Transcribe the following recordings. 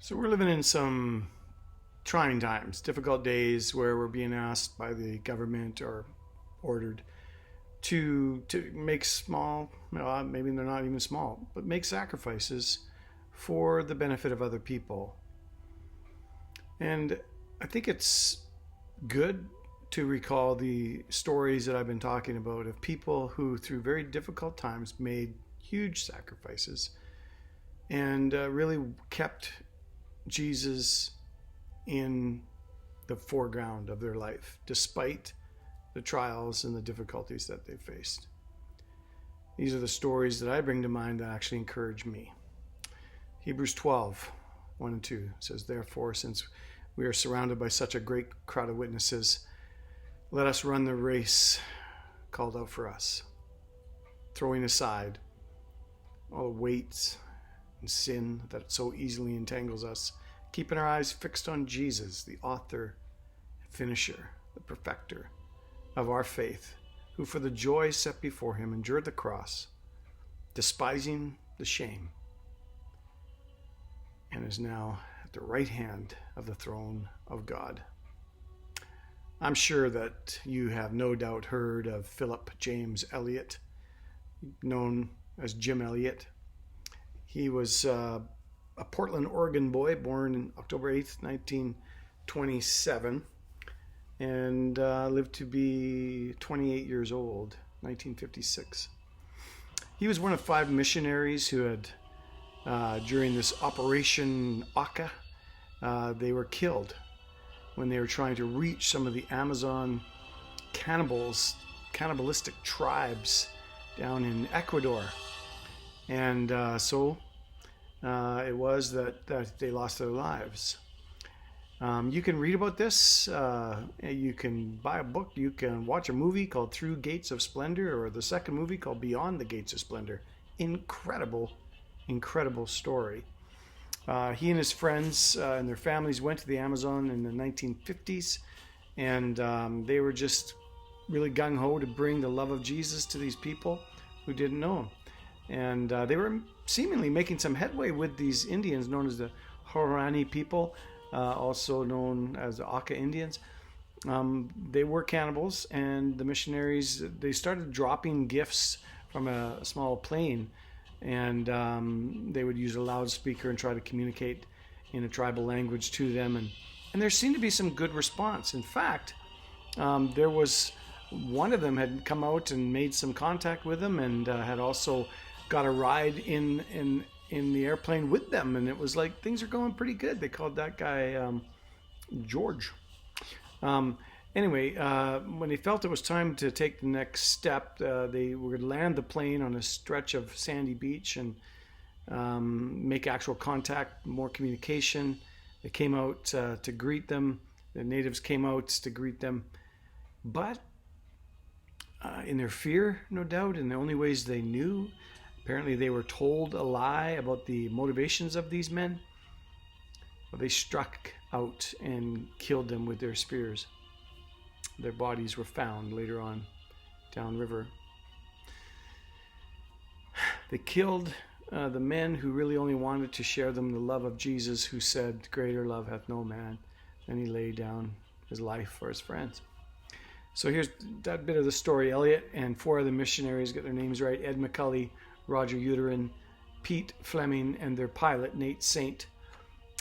So we're living in some trying times, difficult days where we're being asked by the government or ordered to make small, well, maybe they're not even small, but make sacrifices for the benefit of other people. And I think it's good to recall the stories that I've been talking about of people who, through very difficult times, made huge sacrifices and really kept Jesus in the foreground of their life, despite the trials and the difficulties that they faced. These are the stories that I bring to mind that actually encourage me. Hebrews 12, 1 and 2 says, "Therefore, since we are surrounded by such a great crowd of witnesses, let us run the race called out for us, throwing aside all the weights and sin that so easily entangles us, keeping our eyes fixed on Jesus, the author and finisher, the perfecter of our faith, who for the joy set before him endured the cross, despising the shame, and is now at the right hand of the throne of God." I'm sure that you have no doubt heard of Philip James Elliott, known as Jim Elliott. He was a Portland, Oregon boy, born on October 8th, 1927, and lived to be 28 years old, 1956. He was one of 5 missionaries who had, during this Operation Aka, they were killed when they were trying to reach some of the Amazon cannibalistic tribes down in Ecuador. And so it was that they lost their lives. You can read about this. You can buy a book. You can watch a movie called Through Gates of Splendor, or the second movie called Beyond the Gates of Splendor. Incredible, incredible story. He and his friends and their families went to the Amazon in the 1950s, and they were just really gung-ho to bring the love of Jesus to these people who didn't know him. And they were seemingly making some headway with these Indians known as the Huaorani people, also known as the Aka Indians. They were cannibals, and the missionaries, they started dropping gifts from a small plane, and they would use a loudspeaker and try to communicate in a tribal language to them, and there seemed to be some good response. In fact, there was one of them had come out and made some contact with them, and had also got a ride in the airplane with them, and it was like things are going pretty good. They called that guy George. Anyway, when they felt it was time to take the next step, they would land the plane on a stretch of sandy beach and make actual contact, more communication. They came out to greet them. The natives came out to greet them. But in their fear, no doubt, in the only ways they knew, apparently they were told a lie about the motivations of these men. Well, they struck out and killed them with their spears. Their bodies were found later on downriver. They killed the men who really only wanted to share them the love of Jesus, who said, "Greater love hath no man." And he laid down his life for his friends. So here's that bit of the story. Elliot and 4 other missionaries, got their names right: Ed McCully, Roger Uterin, Pete Fleming, and their pilot, Nate Saint,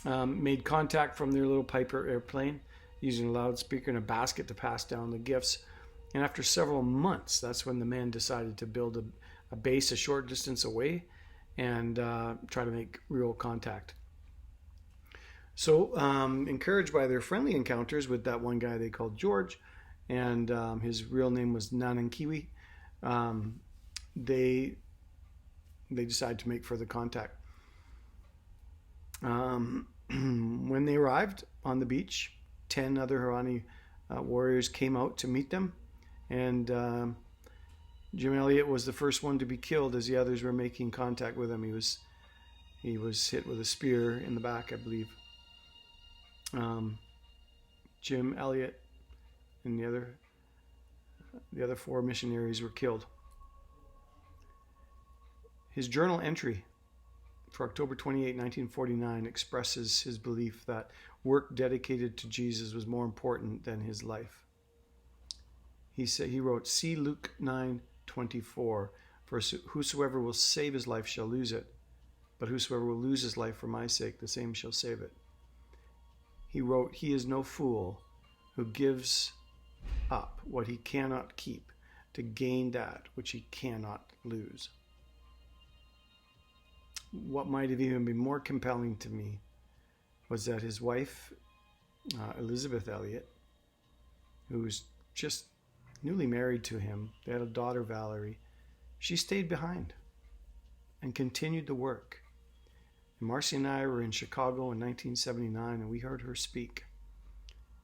made contact from their little Piper airplane using a loudspeaker and a basket to pass down the gifts. And after several months, that's when the men decided to build a base a short distance away and try to make real contact. So, encouraged by their friendly encounters with that one guy they called George, and his real name was Nanankiwi, they decided to make further contact. When they arrived on the beach, 10 other Huaorani warriors came out to meet them, and Jim Elliott was the first one to be killed as the others were making contact with him. He was hit with a spear in the back, I believe. Jim Elliott and the other 4 missionaries were killed. His journal entry for October 28, 1949, expresses his belief that work dedicated to Jesus was more important than his life. He wrote, see Luke 9:24, for whosoever will save his life shall lose it, but whosoever will lose his life for my sake, the same shall save it. He wrote, he is no fool who gives up what he cannot keep to gain that which he cannot lose. What might have even been more compelling to me was that his wife, Elizabeth Elliot, who was just newly married to him, they had a daughter, Valerie, she stayed behind and continued the work. And Marcy and I were in Chicago in 1979, and we heard her speak.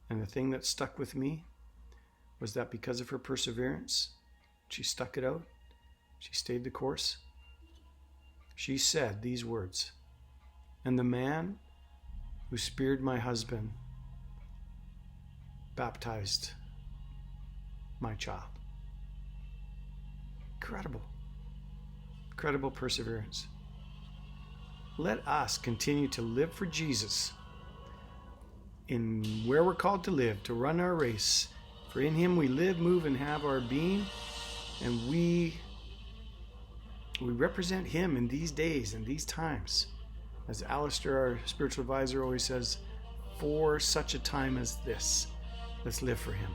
And the thing that stuck with me was that because of her perseverance, she stuck it out, she stayed the course. She said these words, and the man who speared my husband baptized my child. Incredible perseverance. Let us continue to live for Jesus in where we're called to live, to run our race. For in him we live, move, and have our being. And we represent him in these days and these times. As Alistair, our spiritual advisor, always says, for such a time as this, let's live for him.